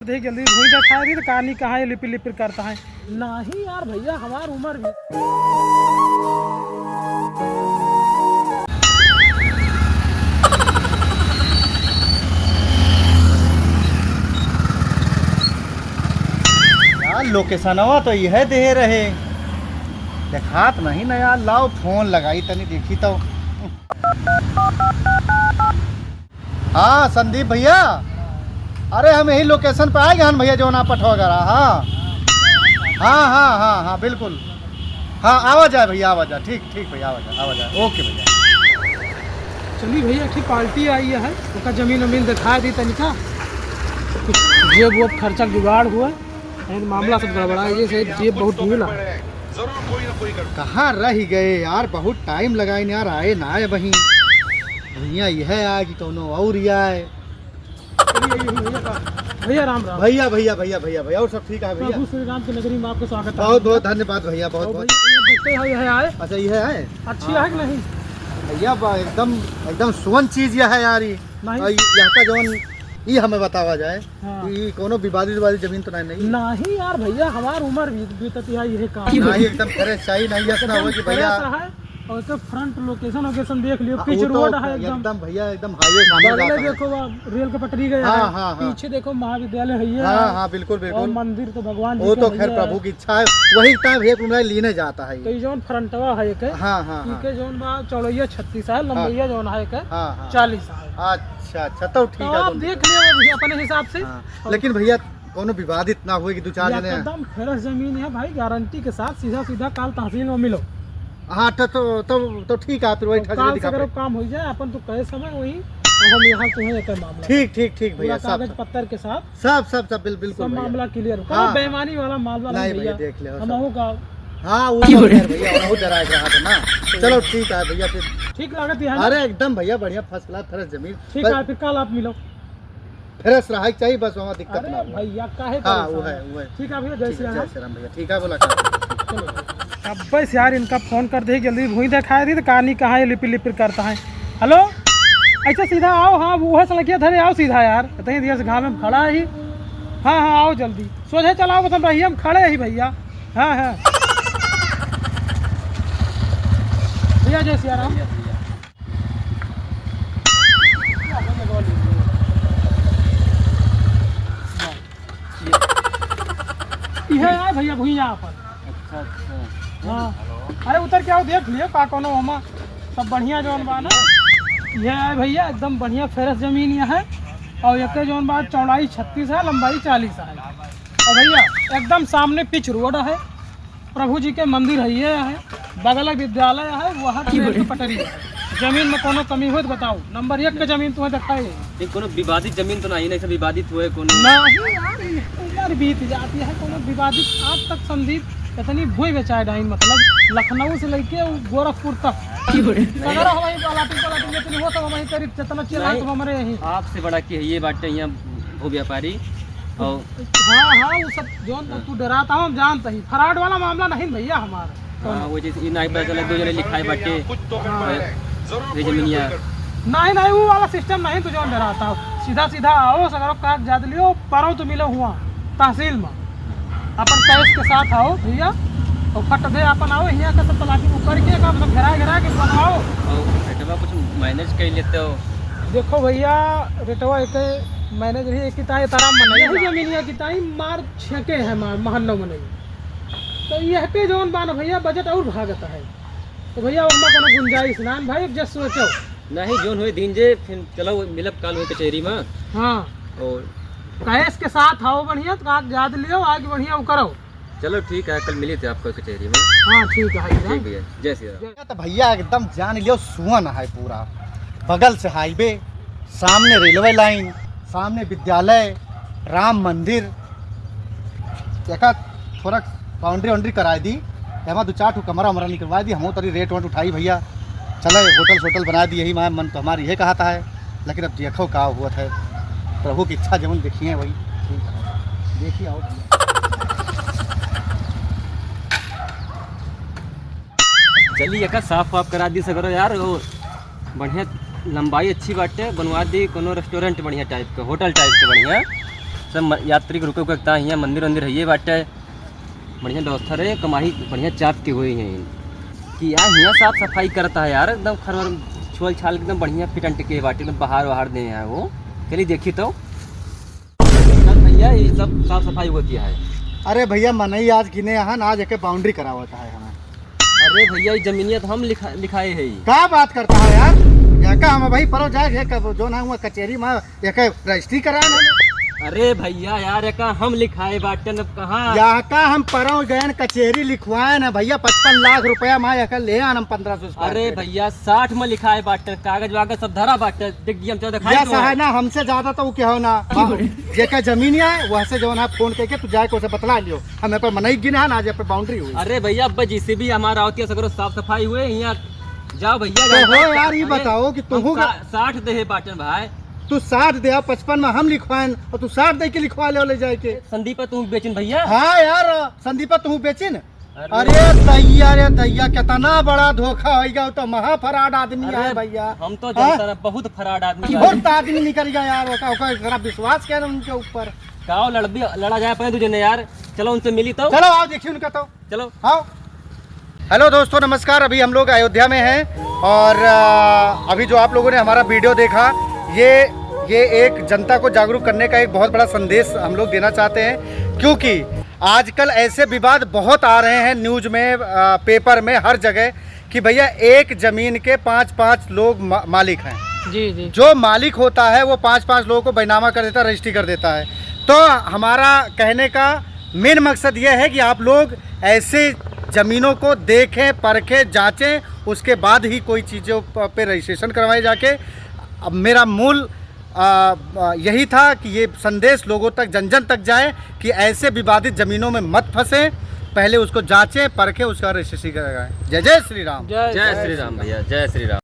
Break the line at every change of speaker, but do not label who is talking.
देख जल्दी भूई देखा रही तो कहानी कहाँ है लिपिर लिपिर करता है। नहीं यार भैया हमारी उम्र भी
यार लोकेशनवा तो यह दे रहे देखात नहीं ना यार। लाओ फोन लगाई तनी देखी तो। हाँ संदीप भैया, अरे हम यही लोकेशन पे आए गए भैया जो ना पठवा करा। हाँ हाँ हाँ हाँ हाँ बिल्कुल। हाँ आवा जाए भैया, आवा जाए। ठीक ठीक भैया, आवा जाए। ओके भैया।
चलिए भैया की पार्टी आई है उसका जमीन वमीन दिखा दी तनिका कुछ जेब वो खर्चा जुगाड़ हुआ है। मामला सब गड़बड़ा है ये जेब बहुत ढीला है।
कहाँ रह गए यार, बहुत टाइम लगाए यार, आए ना आए वहीं भैया। यह आए कि कोनो और ही आए।
भैया राम राम।
भैया भैया भैया भैया भैया और सब ठीक है भैया।
प्रभु श्री राम की नगरी में आपको स्वागत है।
बहुत बहुत धन्यवाद भैया, बहुत बहुत।
देखते हैं यह आए।
अच्छा यह है
अच्छी है कि नहीं
भैया? एकदम एकदम सुवन चीज यह है यार। यहाँ का जौन ये हमें बतावा जाए कि कोनो विवादित जमीन तो नहीं
नहीं यार भैया हमारी उम्र बीतती है यही काम
नहीं। एकदम फ्रेश चाहिए नहीं ऐसा हो कि भैया।
और तो फ्रंट लोकेशन देख लियो, पिच रोड है
एकदम भैया, एकदम हाईवे सामने
देखो रेल का पटरी गया है।
हाँ,
पीछे देखो महाविद्यालय है।
हाँ हाँ बिल्कुल बिल्कुल।
मंदिर तो भगवान
वो तो खैर प्रभु की इच्छा है, वही टाइम एक उन्हें लेने जाता है।
तो जोन फ्रंटवा है एक।
हाँ हाँ
के जोन बा चौड़ैया 36 है, लंबैया जोन है एक 40 है।
अच्छा अच्छा तो ठीक है,
आप देख लियो अपने हिसाब से।
लेकिन भैया कोनो विवादित ना होए कि दो चार जने
एकदम फ्रेश जमीन है भाई, गारंटी के साथ सीधा सीधा काल तहसील में मिलो।
हाँ तो ठीक है, फिर वही
काल से अगर काम हो जाए अपन तो कहे समय वही हम यहाँ तुम्हें एक मामला।
ठीक ठीक ठीक भैया,
कागज पत्तर के साथ
सब बिल्कुल
सब मामला क्लियर। बेईमानी वाला मामला नहीं भैया,
देख ले
हम का।
हाँ वो भैया वो डरा रहा था ना। चलो ठीक है भैया, फिर
ठीक लागत है।
अरे एकदम भैया बढ़िया फर्स्ट क्लास फ्रेश जमीन।
ठीक है फिर कल आप मिलो।
फ्रेश रहा चाहिए बस, वहाँ दिक्कत ना हो
भैया काहे।
हाँ वो है।
ठीक है भैया, जय श्री राम
भैया। ठीक है बोला।
अब बस यार इनका फोन कर दे जल्दी भूई दिखा दी तो कहानी कहाँ है लिपिर लिपिर करता है। हेलो ऐसा सीधा आओ। हाँ वो सड़किया धरे आओ सीधा यार, इतनी देर से घाव में खड़ा ही। हाँ हाँ आओ जल्दी, सोझे चलाओ मतलब भैया हम खड़े ही भैया। हाँ हाँ भैया जय श्री राम। यह है भैया भूई यहाँ पर। अच्छा हाँ अरे उतर के आओ देख लियो का कोनो हम सब बढ़िया जौन बा ना। यह है भैया एकदम बढ़िया फ्रेश जमीन यह है। और एक जौन बा चौड़ाई 36 है, लंबाई 40 है। और भैया एकदम सामने पिच रोड है, प्रभु जी के मंदिर है ये है, बगल विद्यालय है, वहाँ की पटरी है। जमीन में कोनो कमी हो तो बताओ। नंबर 1 का जमीन तुम्हें दिखाए।
कोनो विवादित जमीन तो नहीं ना, विवादित हुए कोनो
नहीं यार उम्र बीत जाती है कोनो विवादित। आज तक संदीप इतनी भूई बेचाए डाइन मतलब लखनऊ से लेके गोरखपुर तक अगर हमारी पलाटी हो तो हमारी करीब जितना चला तो हमारे यही
आपसे बड़ा की है ये बात यहाँ भू व्यापारी। और
हाँ हाँ वो सब जोन तू डराता हूँ हम जानते ही। फ्रॉड वाला मामला नहीं भैया हमारा।
हाँ वो जैसे इन पता चला 2 जने लिखाए बाटे जमीनिया।
नहीं वो वाला सिस्टम नहीं, तुझे डराता हूँ। सीधा सीधा आओ सगरों कागज जाद लियो पारो तो मिलो हुआ तहसील में अपन कैश के साथ आओ भैया। और फट दे अपन आओ यहाँ का सब तलाशी ऊपर के का मतलब घेरा के बनवाओ।
रेटवा कुछ मैनेज कर लेते हो?
देखो भैया रेटवा एक मैनेज रही एक किताई तारा मन जमीनिया किताई मार छेके है महन्नो में नहीं। तो यह पे जोन बान भैया बजट और भागता है। तो भैया हमारा कोनो गुंजाइश ना भाई, जस्ट सोचो
नहीं जोन हुए दिन जे फिर चलो मिलब काल हुए कचहरी में।
हाँ
और
कैश के साथ आओ बढ़िया तो कागज याद लियो आगे बढ़िया वो करो।
चलो ठीक है कल मिले थे आपको कचहरी में।
हाँ ठीक है
ठीक भैया, जय श्री राम।
तो भैया एकदम जान लियो सुवन है पूरा। बगल से हाईवे, सामने रेलवे लाइन, सामने विद्यालय, राम मंदिर। देखा थोड़ा बाउंड्री करा दी, हमारा 2-4 ठो कमरा वमरा निकलवा दी। हम तरी रेट वेट उठाई भैया, चले होटल बना दी। यही मन तो हमारी यही कहा था। लेकिन अब देखो का हुआ है, प्रभु की इच्छा जब देखिए वही ठीक है। देखिए आओ
चलिए एक साफ वाफ करा दी सगरो यार। और बढ़िया लंबाई अच्छी बाटे बनवा दी। कोनो रेस्टोरेंट बढ़िया टाइप का, होटल टाइप के बढ़िया सब यात्री के रुके उकता यहाँ मंदिर वंदिर है ये बाटे बढ़िया व्यवस्था रहे कमाही बढ़िया चाप के हुए हैं कि यार यहाँ साफ सफाई करता है यार एकदम खरवर छोल छाल एकदम बढ़िया फिट एंड टिके बाटे एकदम बाहर वाहर दे हैं वो चलिए देखिए तो भैया ये सब साफ सफाई होती है।
अरे भैया मनई आज गिने यहाँ ना आज एक बाउंड्री करा होता है हमें।
अरे भैया ये जमीनिया तो हम लिखाए है
क्या बात करता है यार, यह हम भाई परो जाए जो ना हुआ कचहरी में एक रजिस्ट्री कराया ना।
अरे भैया यार का हम लिखाए बाटे न कहाँ
यहाँ का हम परो गए कचहरी लिखवाए ना भैया 55 लाख रुपया माँ यह ले आन हम 1500।
अरे भैया 60 में लिखाए बाटे कागज वागज सब धरा बाटे दिख दिया हम
है ना हमसे ज्यादा तो क्या हो ना जेका जमीन है वह से जो ना फोन करके तू जाके उसे बतला लियो हमें पर मनई गिना ना आज पे बाउंड्री हुई।
अरे भैया अब जिसे भी हमारा होती है सगरो साफ सफाई हुए यहाँ जाओ भैया
तो हो यार ये बताओ कि तू
60 दे बाटन भाई
तू 60 दे 55 में हम लिखवाएं और तू 60 दे के लिखवा ले जाए के।
संदीप तुम बेचिन भैया।
हाँ यार संदीप तू बेचिन। अरे दैया कितना बड़ा धोखा हो गया तो महा फराड आदमी है भैया।
हम तो जानता है बहुत फराड आदमी
बहुत आदमी निकल गया यार जरा विश्वास क्या उनके ऊपर
का लड़ा जाए अपने तुझे यार। चलो उनसे मिली तो
चलो आओ देखिए उनका तो
चलो
आओ। हेलो दोस्तों नमस्कार, अभी हम लोग अयोध्या में हैं और अभी जो आप लोगों ने हमारा वीडियो देखा ये एक जनता को जागरूक करने का एक बहुत बड़ा संदेश हम लोग देना चाहते हैं, क्योंकि आजकल ऐसे विवाद बहुत आ रहे हैं न्यूज़ में पेपर में हर जगह कि भैया एक ज़मीन के 5-5 लोग मालिक हैं।
जी। जो
मालिक होता है वो 5-5 लोगों को बैनामा कर देता है, रजिस्ट्री कर देता है। तो हमारा कहने का मेन मकसद ये है कि आप लोग ऐसे ज़मीनों को देखें, परखें, जांचें, उसके बाद ही कोई चीज़ों पे रजिस्ट्रेशन करवाए जाके। अब मेरा मूल यही था कि ये संदेश लोगों तक जन जन तक जाए कि ऐसे विवादित ज़मीनों में मत फंसे, पहले उसको जांचें, परखें, उसका रजिस्ट्रेशन कराएं। जय जय श्री राम।
जय श्री राम भैया, जय श्री राम।